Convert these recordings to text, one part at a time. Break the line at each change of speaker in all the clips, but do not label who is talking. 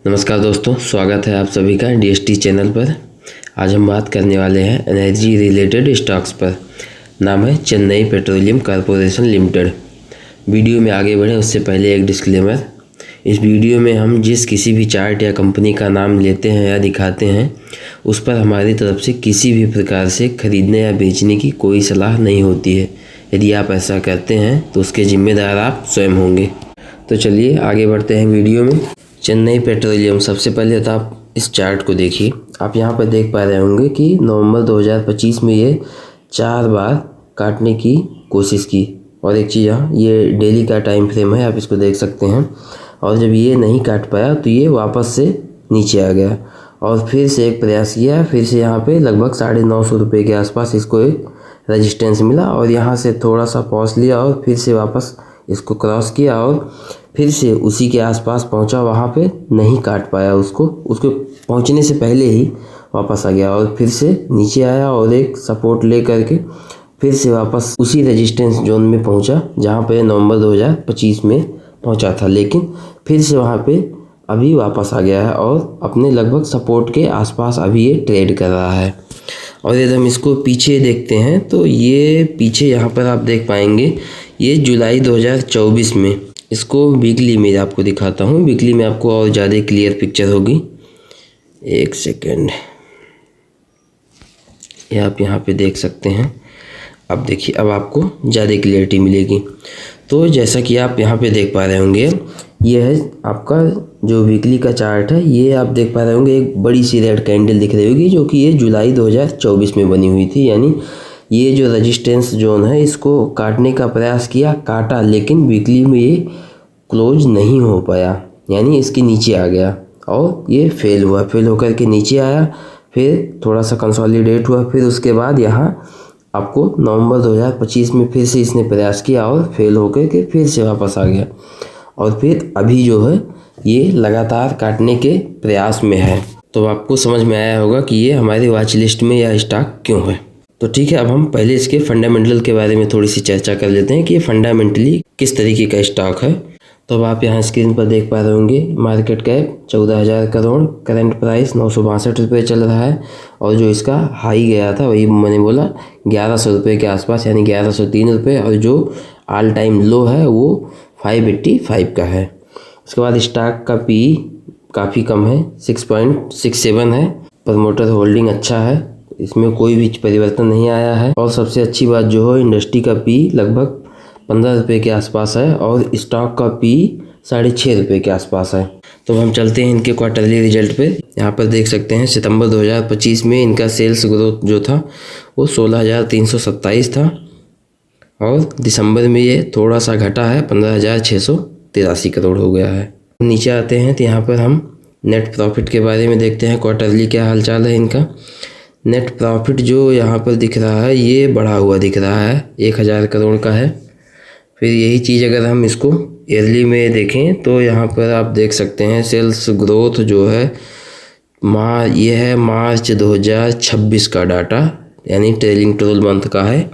नमस्कार दोस्तों, स्वागत है आप सभी का DST चैनल पर। आज हम बात करने वाले हैं एनर्जी रिलेटेड स्टॉक्स पर। नाम है Chennai petroleum corporation limited. Video में आगे बढ़ें उससे पहले एक डिस्क्लेमर। इस वीडियो में हम जिस किसी भी चार्ट या कंपनी का नाम लेते हैं या दिखाते हैं उस पर हमारी तरफ से किसी भी प्रकार से खरीदने या बेचने की कोई सलाह नहीं होती है। यदि आप ऐसा करते हैं तो उसके जिम्मेदार आप स्वयं होंगे। तो चलिए आगे बढ़ते हैं वीडियो में। चेन्नई पेट्रोलियम, सबसे पहले तो आप इस चार्ट को देखिए। आप यहाँ पर देख पा रहे होंगे कि नवंबर 2025 में ये 4 बार काटने की कोशिश की। और एक चीज़, यहाँ ये डेली का टाइम फ्रेम है, आप इसको देख सकते हैं। और जब ये नहीं काट पाया तो ये वापस से नीचे आ गया और फिर से एक प्रयास किया। फिर से यहाँ पे लगभग 950 रुपये के आसपास इसको एक रेजिस्टेंस मिला और यहाँ से थोड़ा सा पॉज लिया और फिर से वापस इसको क्रॉस किया और फिर से उसी के आसपास पहुंचा। वहाँ पे नहीं काट पाया उसको पहुंचने से पहले ही वापस आ गया और फिर से नीचे आया और एक सपोर्ट ले करके फिर से वापस उसी रेजिस्टेंस जोन में पहुंचा जहाँ पे नवंबर 2025 में पहुंचा था। लेकिन फिर से वहाँ पे अभी वापस आ गया है और अपने लगभग सपोर्ट के आसपास अभी ये ट्रेड कर रहा है। और यदि हम इसको पीछे देखते हैं तो ये पीछे यहाँ पर आप देख पाएंगे ये जुलाई 2024 में। इसको वीकली में आपको दिखाता हूँ, वीकली में आपको और ज़्यादा क्लियर पिक्चर होगी। एक सेकेंड, ये आप यहाँ पे देख सकते हैं। अब देखिए, अब आपको ज़्यादा क्लियरिटी मिलेगी। तो जैसा कि आप यहाँ पे देख पा रहे होंगे, ये है आपका जो वीकली का चार्ट है। ये आप देख पा रहे होंगे एक बड़ी सी रेड कैंडल दिख रही होगी जो कि ये जुलाई 2024 में बनी हुई थी। यानी ये जो रेजिस्टेंस जोन है इसको काटने का प्रयास किया, काटा, लेकिन वीकली में ये क्लोज नहीं हो पाया, यानी इसके नीचे आ गया और ये फेल हुआ। फेल होकर के नीचे आया, फिर थोड़ा सा कंसोलिडेट हुआ, फिर उसके बाद यहाँ आपको नवंबर 2025 में फिर से इसने प्रयास किया और फेल होकर के फिर से वापस आ गया और फिर अभी जो है ये लगातार काटने के प्रयास में है। तो आपको समझ में आया होगा कि ये हमारे वॉच लिस्ट में यह स्टॉक क्यों है। तो ठीक है, अब हम पहले इसके फंडामेंटल के बारे में थोड़ी सी चर्चा कर लेते हैं कि ये फंडामेंटली किस तरीके का स्टॉक है। तो अब आप यहाँ स्क्रीन पर देख पा रहे होंगे market cap 14,000 crore, current price 962 रुपये चल रहा है और जो इसका हाई गया था वही मैंने बोला 1100 रुपये के आसपास, यानी 1103 रुपये। और जो ऑल टाइम लो है वो 585 का है। उसके बाद स्टॉक का पी काफ़ी कम है, 6.67 है। प्रमोटर होल्डिंग अच्छा है, इसमें कोई भी परिवर्तन नहीं आया है। और सबसे अच्छी बात जो है, इंडस्ट्री का पी लगभग 15 रुपये के आसपास है और स्टॉक का पी 6.5 रुपये के आसपास है। तो हम चलते हैं इनके क्वार्टरली रिजल्ट पे। यहाँ पर देख सकते हैं सितंबर 2025 में इनका सेल्स ग्रोथ जो था वो 16,327 था और दिसंबर में ये थोड़ा सा घटा है, 15,683 करोड़ हो गया है। नीचे आते हैं तो यहाँ पर हम नेट प्रॉफिट के बारे में देखते हैं, क्वार्टरली क्या हालचाल है इनका। नेट प्रॉफिट जो यहाँ पर दिख रहा है ये बढ़ा हुआ दिख रहा है, 1,000 करोड़ का है। फिर यही चीज़ अगर हम इसको ईयरली में देखें तो यहाँ पर आप देख सकते हैं सेल्स ग्रोथ जो है ये है मार्च 2026 का डाटा, यानी ट्रेलिंग 12 मंथ का है।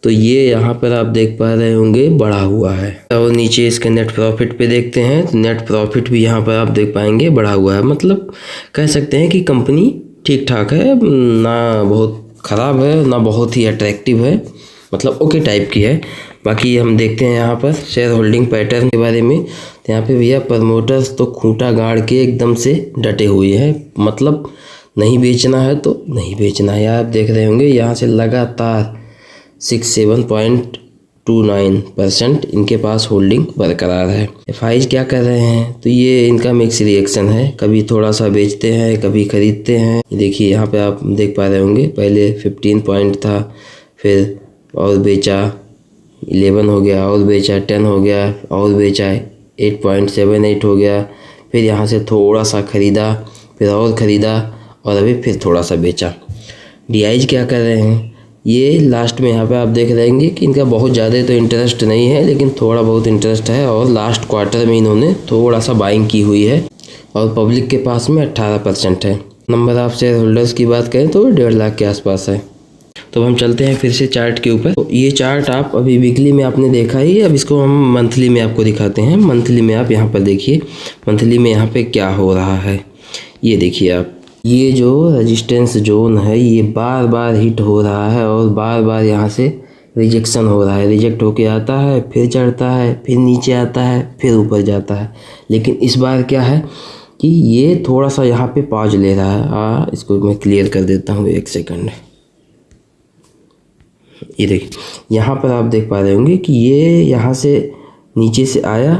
तो ये यहाँ पर आप देख पा रहे होंगे बढ़ा हुआ है। और नीचे इसके नेट प्रॉफिट पे देखते हैं तो नेट प्रॉफिट भी यहाँ पर आप देख पाएंगे बढ़ा हुआ है। मतलब कह सकते हैं कि कंपनी ठीक ठाक है, ना बहुत ख़राब है ना बहुत ही अट्रैक्टिव है, मतलब ओके टाइप की है। बाकी हम देखते हैं यहाँ पर शेयर होल्डिंग पैटर्न के बारे में। तो यहाँ पे भैया प्रमोटर्स तो खूंटा गाड़ के एकदम से डटे हुए हैं, मतलब नहीं बेचना है तो नहीं बेचना है। आप देख रहे होंगे यहाँ से लगातार 67.29% इनके पास होल्डिंग बरकरार है। एफआईज क्या कर रहे हैं तो ये इनका मिक्स रिएक्शन है, कभी थोड़ा सा बेचते हैं कभी खरीदते हैं। देखिए यहाँ पे आप देख पा रहे होंगे पहले 15 पॉइंट था, फिर और बेचा, 11 हो गया और बेचा, 10 हो गया और बेचा, 8.78 हो गया, फिर यहाँ से थोड़ा सा ख़रीदा, फिर और ख़रीदा और अभी फिर थोड़ा सा बेचा। डीआईज क्या कर रहे हैं, ये लास्ट में यहाँ पे आप देख रहे हैं कि इनका बहुत ज़्यादा तो इंटरेस्ट नहीं है लेकिन थोड़ा बहुत इंटरेस्ट है और लास्ट क्वार्टर में इन्होंने थोड़ा सा बाइंग की हुई है और पब्लिक के पास में 18% है। नंबर ऑफ शेयर होल्डर्स की बात करें तो 1.5 लाख के आसपास है। तो हम चलते हैं फिर से चार्ट के ऊपर। तो ये चार्ट आप अभी वीकली में आपने देखा ही, अब इसको हम मंथली में आपको दिखाते हैं। मंथली में आप यहाँ पर देखिए, मंथली में यहाँ पे क्या हो रहा है। ये देखिए आप, ये जो रेजिस्टेंस जोन है ये बार बार हिट हो रहा है और बार बार यहाँ से रिजेक्शन हो रहा है। रिजेक्ट होके आता है, फिर चढ़ता है, फिर नीचे आता है, फिर ऊपर जाता है। लेकिन इस बार क्या है कि ये थोड़ा सा यहाँ पे पॉज ले रहा है। इसको मैं क्लियर कर देता हूँ, एक सेकंड। ये देखिए, यहाँ पर आप देख पा रहे होंगे कि ये यहाँ से नीचे से आया,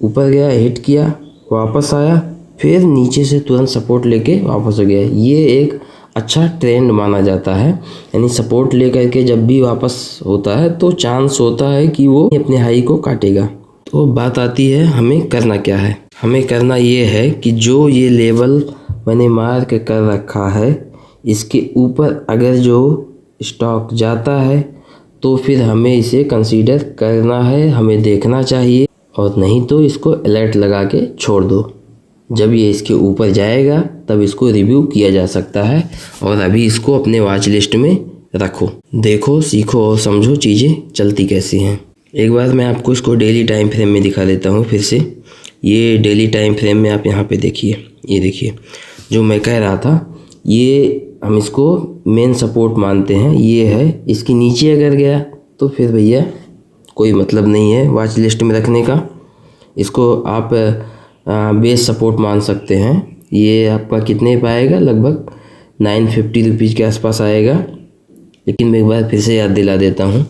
ऊपर गया, हिट किया, वापस आया, फिर नीचे से तुरंत सपोर्ट लेके वापस हो गया। ये एक अच्छा ट्रेंड माना जाता है। यानी सपोर्ट लेकर के जब भी वापस होता है तो चांस होता है कि वो अपने हाई को काटेगा। तो बात आती है हमें करना क्या है। हमें करना ये है कि जो ये लेवल मैंने मार्क कर रखा है, इसके ऊपर अगर जो स्टॉक जाता है तो फिर हमें इसे कंसीडर करना है, हमें देखना चाहिए, और नहीं तो इसको अलर्ट लगा के छोड़ दो। जब ये इसके ऊपर जाएगा तब इसको रिव्यू किया जा सकता है, और अभी इसको अपने वॉच लिस्ट में रखो, देखो, सीखो और समझो चीज़ें चलती कैसी हैं। एक बार मैं आपको इसको डेली टाइम फ्रेम में दिखा देता हूँ फिर से। ये डेली टाइम फ्रेम में आप यहाँ पे देखिए, ये देखिए जो मैं कह रहा था, ये हम इसको मेन सपोर्ट मानते हैं। ये है, इसके नीचे अगर गया तो फिर भैया कोई मतलब नहीं है वॉच लिस्ट में रखने का। इसको आप बेस सपोर्ट मान सकते हैं। ये आपका कितने पाएगा, लगभग 950 रुपीज़ के आसपास आएगा। लेकिन मैं एक बार फिर से याद दिला देता हूँ,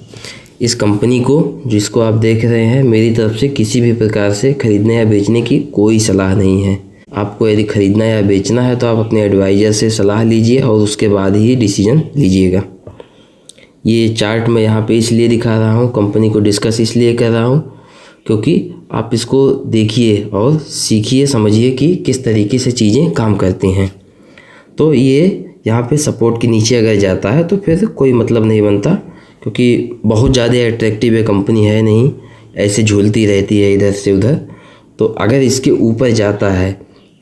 इस कंपनी को जिसको आप देख रहे हैं, मेरी तरफ से किसी भी प्रकार से ख़रीदने या बेचने की कोई सलाह नहीं है। आपको यदि ख़रीदना या बेचना है तो आप अपने एडवाइज़र से सलाह लीजिए और उसके बाद ही डिसीजन लीजिएगा। ये चार्ट मैं यहाँ पे इसलिए दिखा रहा हूँ, कंपनी को डिस्कस इसलिए कर रहा हूँ क्योंकि आप इसको देखिए और सीखिए, समझिए कि किस तरीके से चीज़ें काम करती हैं। तो ये यहाँ पे सपोर्ट के नीचे अगर जाता है तो फिर कोई मतलब नहीं बनता, क्योंकि बहुत ज़्यादा अट्रैक्टिव है कंपनी, है नहीं, ऐसे झूलती रहती है इधर से उधर। तो अगर इसके ऊपर जाता है,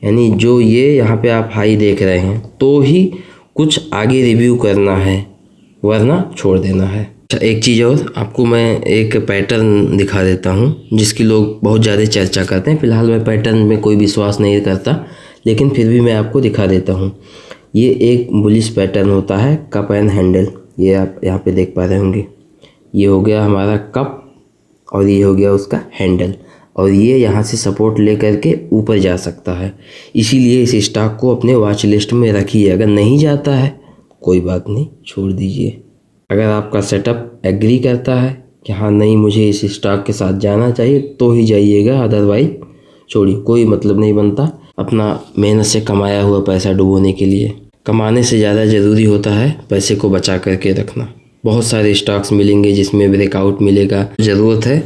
यानी जो ये यहाँ पे आप हाई देख रहे हैं, तो ही कुछ आगे रिव्यू करना है, वरना छोड़ देना है। अच्छा, एक चीज़ और आपको मैं एक पैटर्न दिखा देता हूँ जिसकी लोग बहुत ज़्यादा चर्चा करते हैं। फ़िलहाल मैं पैटर्न में कोई विश्वास नहीं करता, लेकिन फिर भी मैं आपको दिखा देता हूँ। ये एक बुलिश पैटर्न होता है, कप एंड हैंडल। ये आप यहाँ पे देख पा रहे होंगे, ये हो गया हमारा कप और ये हो गया उसका हैंडल, और ये यहाँ से सपोर्ट लेकर के ऊपर जा सकता है। इसीलिए इस स्टॉक को अपने वॉच लिस्ट में रखिए। अगर नहीं जाता है कोई बात नहीं, छोड़ दीजिए। अगर आपका सेटअप एग्री करता है कि हाँ नहीं मुझे इस स्टॉक के साथ जाना चाहिए तो ही जाइएगा, अदरवाइज छोड़िए, कोई मतलब नहीं बनता अपना मेहनत से कमाया हुआ पैसा डुबोने के लिए। कमाने से ज़्यादा ज़रूरी होता है पैसे को बचा करके रखना। बहुत सारे स्टॉक्स मिलेंगे जिसमें ब्रेकआउट मिलेगा, ज़रूरत है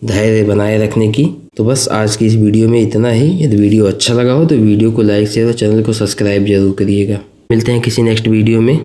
धैर्य बनाए रखने की। तो बस आज की इस वीडियो में इतना ही। यदि वीडियो अच्छा लगा हो तो वीडियो को लाइक शेयर और चैनल को सब्सक्राइब जरूर करिएगा। मिलते हैं किसी नेक्स्ट वीडियो में।